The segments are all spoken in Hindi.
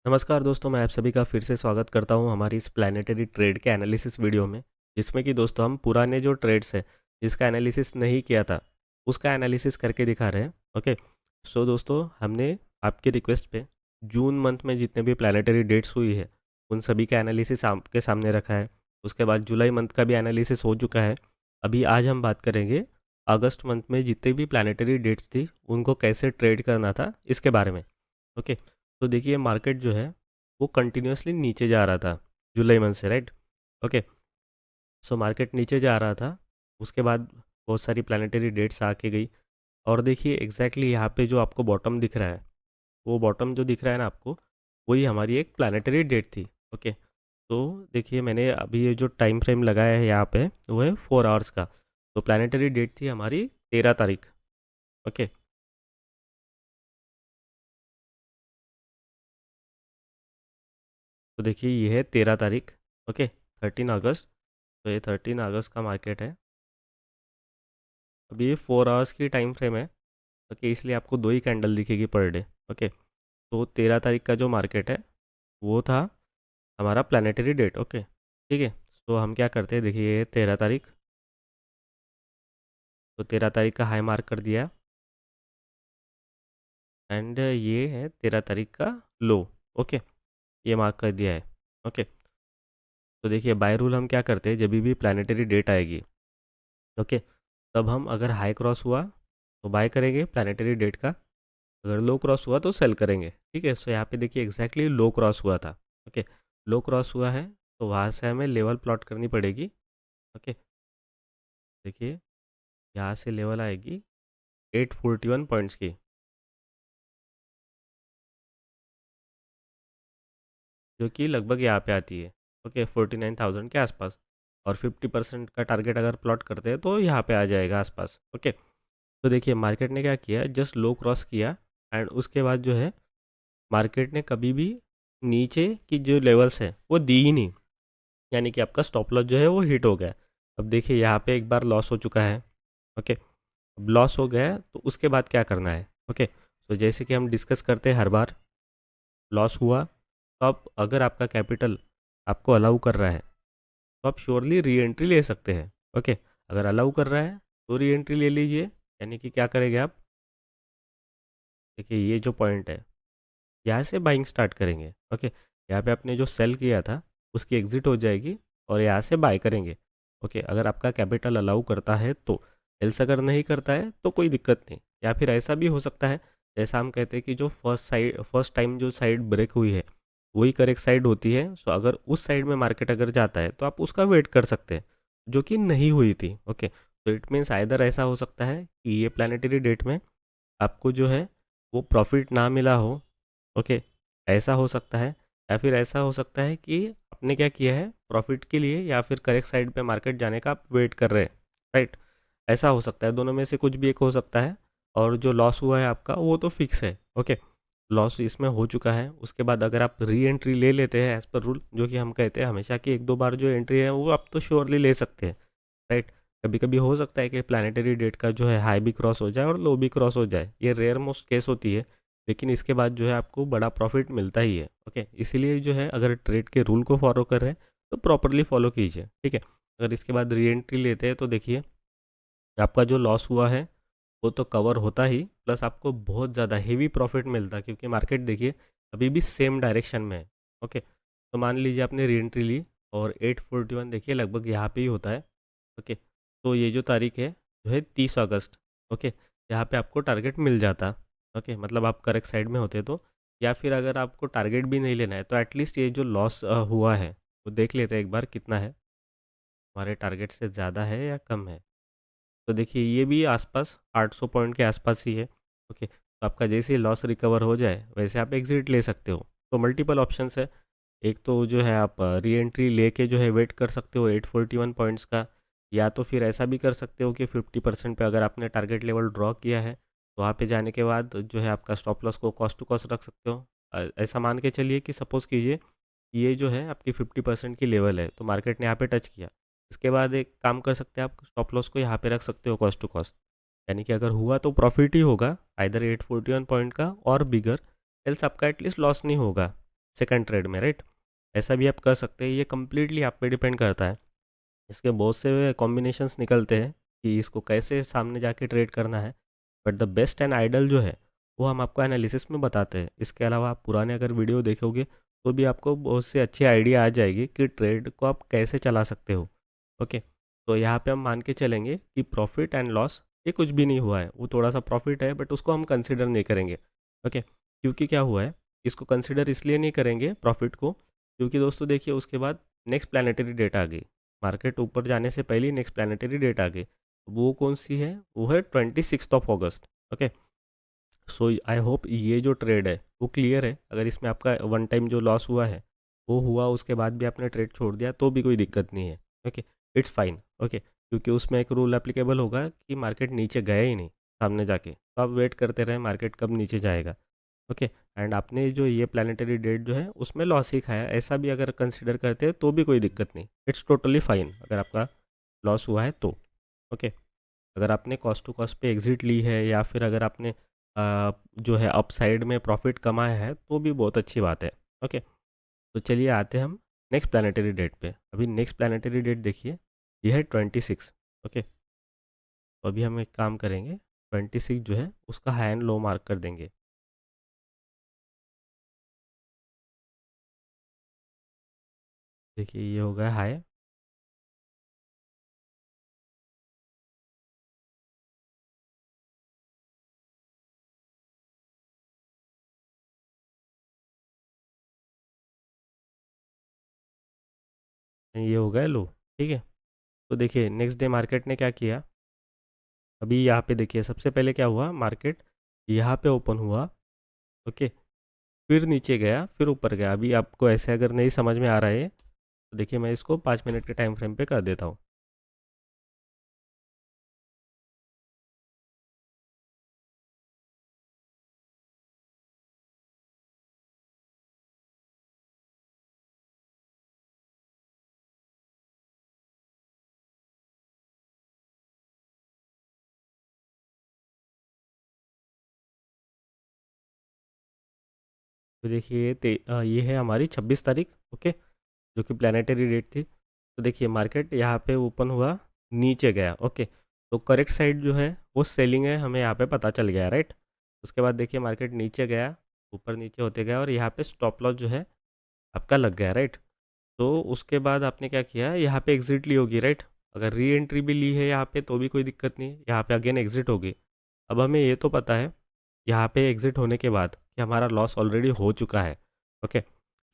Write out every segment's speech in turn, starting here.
नमस्कार दोस्तों, मैं आप सभी का फिर से स्वागत करता हूं हमारी इस प्लैनेटरी ट्रेड के एनालिसिस वीडियो में, जिसमें कि दोस्तों हम पुराने जो ट्रेड्स है, जिसका एनालिसिस नहीं किया था, उसका एनालिसिस करके दिखा रहे हैं। ओके, सो दोस्तों हमने आपकी रिक्वेस्ट पे जून मंथ में जितने भी प्लैनेटरी डेट्स हुई है, उन सभी का एनालिसिस आपके सामने रखा है। उसके बाद जुलाई मंथ का भी एनालिसिस हो चुका है। अभी आज हम बात करेंगे अगस्त मंथ में जितने भी प्लैनेटरी डेट्स थी, उनको कैसे ट्रेड करना था, इसके बारे में। ओके, तो देखिए मार्केट जो है वो कंटिन्यूअसली नीचे जा रहा था जुलाई मंथ से, राइट। ओके, सो मार्केट नीचे जा रहा था। उसके बाद बहुत सारी प्लानिटरी डेट्स आके गई, और देखिए एग्जैक्टली यहाँ पे जो आपको बॉटम दिख रहा है, वो बॉटम जो दिख रहा है ना आपको, वही हमारी एक प्लानिटरी डेट थी। ओके, तो देखिए मैंने अभी ये जो टाइम फ्रेम लगाया है यहाँ पे, वो है 4 आवर्स का। तो प्लानिटरी डेट थी हमारी 13 तारीख। ओके, तो देखिए ये है 13 तारीख। ओके, 13 अगस्त। तो ये 13 अगस्त का मार्केट है। अभी ये 4 आवर्स की टाइम फ्रेम है। ओके, इसलिए आपको दो ही कैंडल दिखेगी पर डे। ओके, तो 13 तारीख का जो मार्केट है, वो था हमारा प्लानिटरी डेट। ओके, ठीक है। तो हम क्या करते हैं, देखिए ये 13 तारीख। तो 13 तारीख का हाई मार्क कर दिया, एंड ये है 13 तारीख का लो। ओके, ये मार्क कर दिया है। ओके, तो देखिए बाय रूल हम क्या करते हैं, जब भी प्लानिटरी डेट आएगी, ओके, तब हम अगर हाई क्रॉस हुआ तो बाय करेंगे प्लानिटरी डेट का, अगर लो क्रॉस हुआ तो सेल करेंगे। ठीक है, सो यहाँ पे देखिए एग्जैक्टली लो क्रॉस हुआ था। ओके, लो क्रॉस हुआ है, तो वहाँ से हमें लेवल प्लॉट करनी पड़ेगी। ओके, देखिए यहाँ से लेवल आएगी 841 पॉइंट्स की, जो कि लगभग यहाँ पे आती है। ओके, 49,000 के आसपास। और 50% का टारगेट अगर प्लॉट करते हैं तो यहाँ पे आ जाएगा आसपास। ओके, तो देखिए मार्केट ने क्या किया, जस्ट लो क्रॉस किया, एंड उसके बाद जो है मार्केट ने कभी भी नीचे की जो लेवल्स है वो दी ही नहीं, यानी कि आपका स्टॉप लॉस जो है वो हिट हो गया। अब देखिए यहाँ पे एक बार लॉस हो चुका है। ओके, अब लॉस हो गया है, तो उसके बाद क्या करना है। ओके, तो जैसे कि हम डिस्कस करते हैं हर बार, लॉस हुआ तो आप अगर आपका कैपिटल आपको अलाउ कर रहा है, तो आप श्योरली री एंट्री ले सकते हैं। ओके, अगर अलाउ कर रहा है तो री एंट्री ले लीजिए। यानी कि क्या करेंगे आप, देखिए ये जो पॉइंट है, यहाँ से बाइंग स्टार्ट करेंगे। ओके, यहाँ पे आपने जो सेल किया था उसकी एग्जिट हो जाएगी, और यहाँ से बाय करेंगे। ओके, अगर आपका कैपिटल अलाउ करता है तो, एल्स अगर नहीं करता है तो कोई दिक्कत नहीं। या फिर ऐसा भी हो सकता है, जैसा हम कहते हैं कि जो फर्स्ट टाइम जो साइड ब्रेक हुई है वही करेक्ट साइड होती है। सो अगर उस साइड में मार्केट अगर जाता है तो आप उसका वेट कर सकते हैं, जो कि नहीं हुई थी। ओके, तो इट मीन्स आइदर ऐसा हो सकता है कि ये प्लानिटरी डेट में आपको जो है वो प्रॉफिट ना मिला हो। ओके, ऐसा हो सकता है। या फिर ऐसा हो सकता है कि आपने क्या किया है, प्रॉफिट के लिए या फिर करेक्ट साइड पे मार्केट जाने का आप वेट कर रहे हैं, राइट। ऐसा हो सकता है, दोनों में से कुछ भी एक हो सकता है। और जो लॉस हुआ है आपका वो तो फिक्स है। ओके, लॉस इसमें हो चुका है। उसके बाद अगर आप री एंट्री ले लेते हैं एज पर रूल, जो कि हम कहते हैं हमेशा कि एक दो बार जो एंट्री है वो आप तो श्योरली ले सकते हैं, राइट। कभी कभी हो सकता है कि प्लानिटरी डेट का जो है हाई भी क्रॉस हो जाए और लो भी क्रॉस हो जाए, ये रेयर मोस्ट केस होती है। लेकिन इसके बाद जो है आपको बड़ा प्रॉफिट मिलता ही है। ओके, इसीलिए जो है अगर ट्रेड के रूल को फॉलो कर रहे हैं तो प्रॉपरली फॉलो कीजिए। ठीक है, अगर इसके बाद री एंट्री लेते हैं तो देखिए आपका जो लॉस हुआ है वो तो कवर होता ही, प्लस आपको बहुत ज़्यादा हेवी प्रॉफिट मिलता है, क्योंकि मार्केट देखिए अभी भी सेम डायरेक्शन में है। ओके, तो मान लीजिए आपने री एंट्री ली, और 841 देखिए लगभग यहाँ पे ही होता है। ओके, तो ये जो तारीख है जो है 30 अगस्त। ओके, यहाँ पे आपको टारगेट मिल जाता। ओके, मतलब आप करेक्ट साइड में होते तो। या फिर अगर आपको टारगेट भी नहीं लेना है तो एटलीस्ट ये जो लॉस हुआ है वो देख लेते हैं एक बार कितना है, हमारे टारगेट से ज़्यादा है या कम है। तो देखिए ये भी आसपास 800 पॉइंट के आसपास ही है। ओके, तो आपका जैसे ही लॉस रिकवर हो जाए वैसे आप एग्जिट ले सकते हो। तो मल्टीपल ऑप्शंस है। एक तो जो है आप री एंट्री लेके जो है वेट कर सकते हो 841 पॉइंट्स का, या तो फिर ऐसा भी कर सकते हो कि 50% पे अगर आपने टारगेट लेवल ड्रॉ किया है तो वहाँ पे जाने के बाद जो है आपका स्टॉप लॉस को कॉस्ट टू कॉस्ट रख सकते हो। ऐसा मान के चलिए कि सपोज़ कीजिए ये जो है आपकी 50% की लेवल है, तो मार्केट ने यहाँ पे टच किया। इसके बाद एक काम कर सकते हैं, आप स्टॉप लॉस को यहाँ पे रख सकते हो कॉस्ट टू कॉस्ट। यानी कि अगर हुआ तो प्रॉफिट ही होगा आइदर 841 पॉइंट का और बिगर, एल्स आपका एटलीस्ट लॉस नहीं होगा। सेकंड ट्रेड में, राइट। ऐसा भी आप कर सकते हैं, ये कम्प्लीटली आप पे डिपेंड करता है। इसके बहुत से कॉम्बिनेशंस निकलते हैं कि इसको कैसे सामने जाके ट्रेड करना है, but the best and idol जो है वो हम आपको एनालिसिस में बताते हैं। इसके अलावा आप पुराने अगर वीडियो देखोगे तो भी आपको बहुत से अच्छी आइडिया आ जाएगी कि ट्रेड को आप कैसे चला सकते हो। ओके, तो यहाँ पे हम मान के चलेंगे कि प्रॉफिट एंड लॉस ये कुछ भी नहीं हुआ है, वो थोड़ा सा प्रॉफिट है बट उसको हम कंसिडर नहीं करेंगे। ओके, क्योंकि क्या हुआ है, इसको कंसिडर इसलिए नहीं करेंगे प्रॉफिट को, क्योंकि दोस्तों देखिए उसके बाद नेक्स्ट प्लानिटरी डेट आ गई। मार्केट ऊपर जाने से पहले नेक्स्ट प्लानिटरी डेट आ गई। वो कौन सी है, वो है 26 of August. Okay, so I hope ये जो ट्रेड है वो क्लियर है। अगर इसमें आपका वन टाइम जो लॉस हुआ है वो हुआ, उसके बाद भी आपने ट्रेड छोड़ दिया तो भी कोई दिक्कत नहीं है। Okay, it's fine. ओके, क्योंकि उसमें एक रूल एप्लीकेबल होगा कि मार्केट नीचे गया ही नहीं सामने जाके, तो आप वेट करते रहे मार्केट कब नीचे जाएगा। ओके, एंड आपने जो ये प्लानिटरी डेट जो है उसमें लॉस ही खाया, ऐसा भी अगर कंसिडर करते हैं तो भी कोई दिक्कत नहीं, इट्स टोटली फाइन अगर आपका लॉस हुआ है तो। ओके, अगर आपने कॉस्ट टू कॉस्ट पे एग्जिट ली है या फिर अगर आपने जो है अपसाइड में प्रॉफिट कमाया है तो भी बहुत अच्छी बात है। ओके, तो चलिए आते हैं हम नेक्स्ट प्लानिटरी डेट पे। अभी नेक्स्ट प्लानिटरी डेट देखिए, ये है 26। ओके, तो अभी हम एक काम करेंगे, 26 जो है उसका हाई एंड लो मार्क कर देंगे। देखिए ये हो गया हाई, ये हो गया लो। ठीक है, तो देखिए नेक्स्ट डे मार्केट ने क्या किया। अभी यहाँ पे देखिए सबसे पहले क्या हुआ, मार्केट यहाँ पे ओपन हुआ। ओके, फिर नीचे गया फिर ऊपर गया। अभी आपको ऐसे अगर नहीं समझ में आ रहा है तो देखिए मैं इसको 5 मिनट के टाइम फ्रेम पे कर देता हूँ। तो देखिए ये है हमारी 26 तारीख। ओके, जो कि प्लानिटरी डेट थी। तो देखिए मार्केट यहाँ पे ओपन हुआ, नीचे गया। ओके, तो करेक्ट साइड जो है वो सेलिंग है, हमें यहाँ पे पता चल गया, राइट। उसके बाद देखिए मार्केट नीचे गया, ऊपर नीचे होते गया और यहाँ पे स्टॉप लॉस जो है आपका लग गया, राइट। तो उसके बाद आपने क्या किया, यहाँ पे एग्जिट ली होगी, राइट। अगर री एंट्री भी ली है यहाँ पे तो भी कोई दिक्कत नहीं, यहाँ पे अगेन एग्जिट होगी। अब हमें ये तो पता है यहाँ पे एग्जिट होने के बाद कि हमारा लॉस ऑलरेडी हो चुका है। ओके,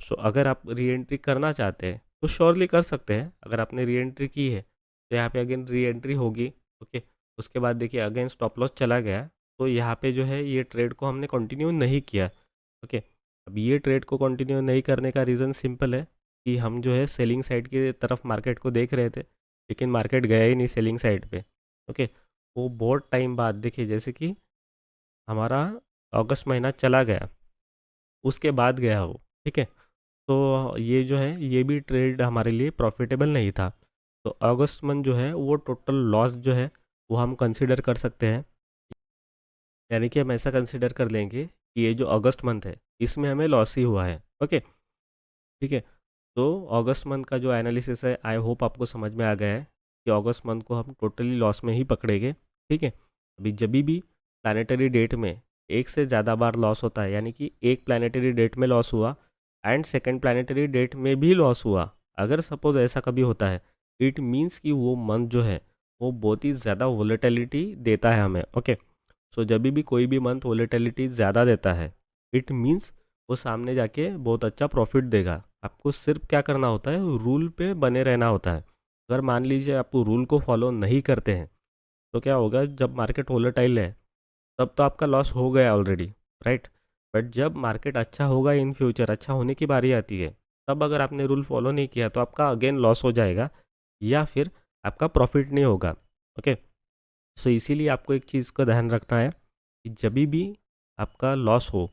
सो अगर आप री एंट्री करना चाहते हैं तो श्योरली कर सकते हैं। अगर आपने री एंट्री की है तो यहाँ पे अगेन री एंट्री होगी। ओके, उसके बाद देखिए अगेन स्टॉप लॉस चला गया, तो यहाँ पे जो है ये ट्रेड को हमने कंटिन्यू नहीं किया। ओके, अब ये ट्रेड को कंटिन्यू नहीं करने का रीज़न सिंपल है कि हम जो है सेलिंग साइड की तरफ मार्केट को देख रहे थे, लेकिन मार्केट गया ही नहीं सेलिंग साइड पे। ओके, वो बहुत टाइम बाद देखिए, जैसे कि हमारा अगस्त महीना चला गया उसके बाद गया वो। ठीक है, तो ये जो है ये भी ट्रेड हमारे लिए प्रॉफिटेबल नहीं था। तो अगस्त मंथ जो है वो टोटल लॉस जो है वो हम कंसिडर कर सकते हैं। यानी कि हम ऐसा कंसिडर कर लेंगे कि ये जो अगस्त मंथ है इसमें हमें लॉस ही हुआ है। ओके, ठीक है। तो अगस्त मंथ का जो एनालिसिस है आई होप आपको समझ में आ गया है कि अगस्त मंथ को हम टोटली लॉस में ही पकड़ेंगे। ठीक है, अभी जब भी प्लानिटरी डेट में एक से ज़्यादा बार लॉस होता है, यानी कि एक प्लानिटरी डेट में लॉस हुआ एंड सेकेंड प्लानिटरी डेट में भी लॉस हुआ, अगर सपोज ऐसा कभी होता है, इट मीन्स कि वो मंथ जो है वो बहुत ही ज़्यादा वोलेटिलिटी देता है हमें। ओके, सो जब भी कोई भी मंथ वोलेटिलिटी ज़्यादा देता है, इट मीन्स वो सामने जाके बहुत अच्छा प्रॉफिट देगा। आपको सिर्फ क्या करना होता है, रूल पे बने रहना होता है। अगर मान लीजिए आप रूल को फॉलो नहीं करते हैं तो क्या होगा, जब मार्केट वोलेटाइल है तब तो आपका लॉस हो गया ऑलरेडी, राइट। बट जब मार्केट अच्छा होगा इन फ्यूचर, अच्छा होने की बारी आती है, तब अगर आपने रूल फॉलो नहीं किया तो आपका अगेन लॉस हो जाएगा या फिर आपका प्रॉफिट नहीं होगा। ओके, सो इसीलिए आपको एक चीज़ का ध्यान रखना है कि जब भी आपका लॉस हो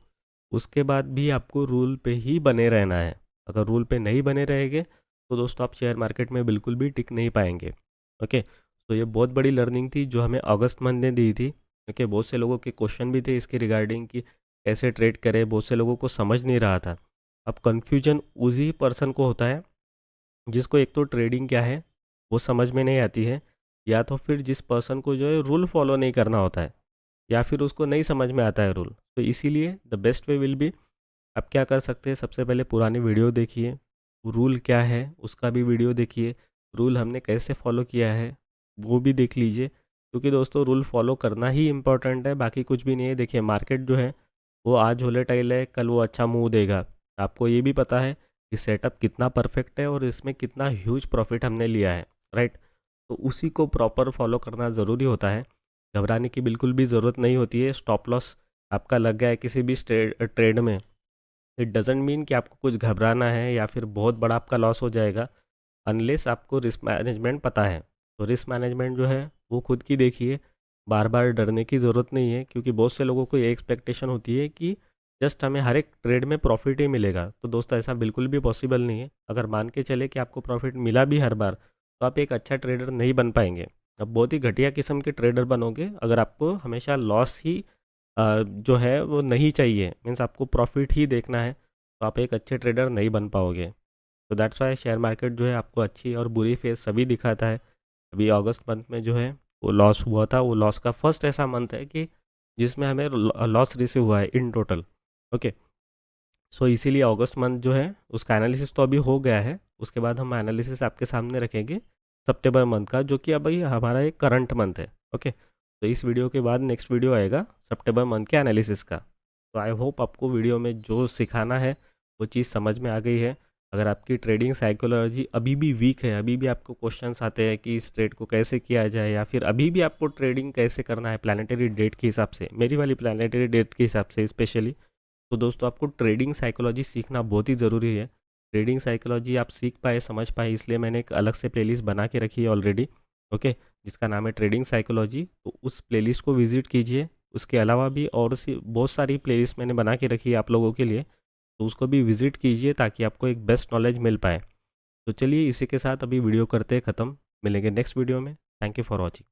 उसके बाद भी आपको रूल पे ही बने रहना है। अगर रूल पे नहीं बने रहेंगे तो दोस्तों आप शेयर मार्केट में बिल्कुल भी टिक नहीं पाएंगे। ओके, तो ये बहुत बड़ी लर्निंग थी जो हमें अगस्त मंथ ने दी थी। ओके, बहुत से लोगों के क्वेश्चन भी थे इसके रिगार्डिंग कि कैसे ट्रेड करें, बहुत से लोगों को समझ नहीं रहा था। अब कन्फ्यूजन उसी पर्सन को होता है जिसको एक तो ट्रेडिंग क्या है वो समझ में नहीं आती है, या तो फिर जिस पर्सन को जो है रूल फॉलो नहीं करना होता है, या फिर उसको नहीं समझ में आता है रूल। तो इसीलिए the best way will be, आप क्या कर सकते हैं, सबसे पहले पुरानी वीडियो देखिए, रूल क्या है उसका भी वीडियो देखिए, रूल हमने कैसे फॉलो किया है वो भी देख लीजिए, क्योंकि दोस्तों रूल फॉलो करना ही इम्पोर्टेंट है, बाकी कुछ भी नहीं है। देखिए मार्केट जो है वो आज वोलेटाइल है, कल वो अच्छा मूव देगा। आपको ये भी पता है कि सेटअप कितना परफेक्ट है और इसमें कितना ह्यूज प्रॉफिट हमने लिया है, राइट। तो उसी को प्रॉपर फॉलो करना ज़रूरी होता है। घबराने की बिल्कुल भी ज़रूरत नहीं होती है। स्टॉप लॉस आपका लग गया है किसी भी ट्रेड में, इट डजेंट मीन कि आपको कुछ घबराना है या फिर बहुत बड़ा आपका लॉस हो जाएगा, अनलेस आपको रिस्क मैनेजमेंट पता है। तो रिस्क मैनेजमेंट जो है वो खुद की देखिए, बार बार डरने की ज़रूरत नहीं है, क्योंकि बहुत से लोगों को ये एक्सपेक्टेशन होती है कि जस्ट हमें हर एक ट्रेड में प्रॉफिट ही मिलेगा। तो दोस्तों ऐसा बिल्कुल भी पॉसिबल नहीं है। अगर मान के चले कि आपको प्रॉफिट मिला भी हर बार, तो आप एक अच्छा ट्रेडर नहीं बन पाएंगे। अब बहुत ही घटिया किस्म के ट्रेडर बनोगे अगर आपको हमेशा लॉस ही जो है वो नहीं चाहिए, मीन्स आपको प्रॉफिट ही देखना है, तो आप एक अच्छे ट्रेडर नहीं बन पाओगे। तो दैट्स वाई शेयर मार्केट जो है आपको अच्छी और बुरी फेज सभी दिखाता है। अभी अगस्त मंथ में जो है वो लॉस हुआ था, वो लॉस का फर्स्ट ऐसा मंथ है कि जिसमें हमें लॉस रिसीव हुआ है इन टोटल। ओके, सो इसीलिए अगस्त मंथ जो है उसका एनालिसिस तो अभी हो गया है, उसके बाद हम एनालिसिस आपके सामने रखेंगे सितंबर मंथ का, जो कि अभी हमारा एक करंट मंथ है। ओके, तो इस वीडियो के बाद नेक्स्ट वीडियो आएगा सितंबर मंथ के एनालिसिस का। तो आई होप आपको वीडियो में जो सिखाना है वो चीज़ समझ में आ गई है। अगर आपकी ट्रेडिंग साइकोलॉजी अभी भी वीक है, अभी भी आपको क्वेश्चंस आते हैं कि इस ट्रेड को कैसे किया जाए, या फिर अभी भी आपको ट्रेडिंग कैसे करना है प्लानिटरी डेट के हिसाब से, मेरी वाली प्लानिटरी डेट के हिसाब से स्पेशली, तो दोस्तों आपको ट्रेडिंग साइकोलॉजी सीखना बहुत ही ज़रूरी है। ट्रेडिंग साइकोलॉजी आप सीख पाए, समझ पाए, इसलिए मैंने एक अलग से प्लेलिस्ट बना के रखी है ऑलरेडी। ओके, जिसका नाम है ट्रेडिंग साइकोलॉजी, तो उस प्लेलिस्ट को विजिट कीजिए। उसके अलावा भी और सी बहुत सारी प्लेलिस्ट मैंने बना के रखी है आप लोगों के लिए, तो उसको भी विजिट कीजिए ताकि आपको एक बेस्ट नॉलेज मिल पाए। तो चलिए इसी के साथ अभी वीडियो करते हैं ख़त्म, मिलेंगे नेक्स्ट वीडियो में। Thank you for watching.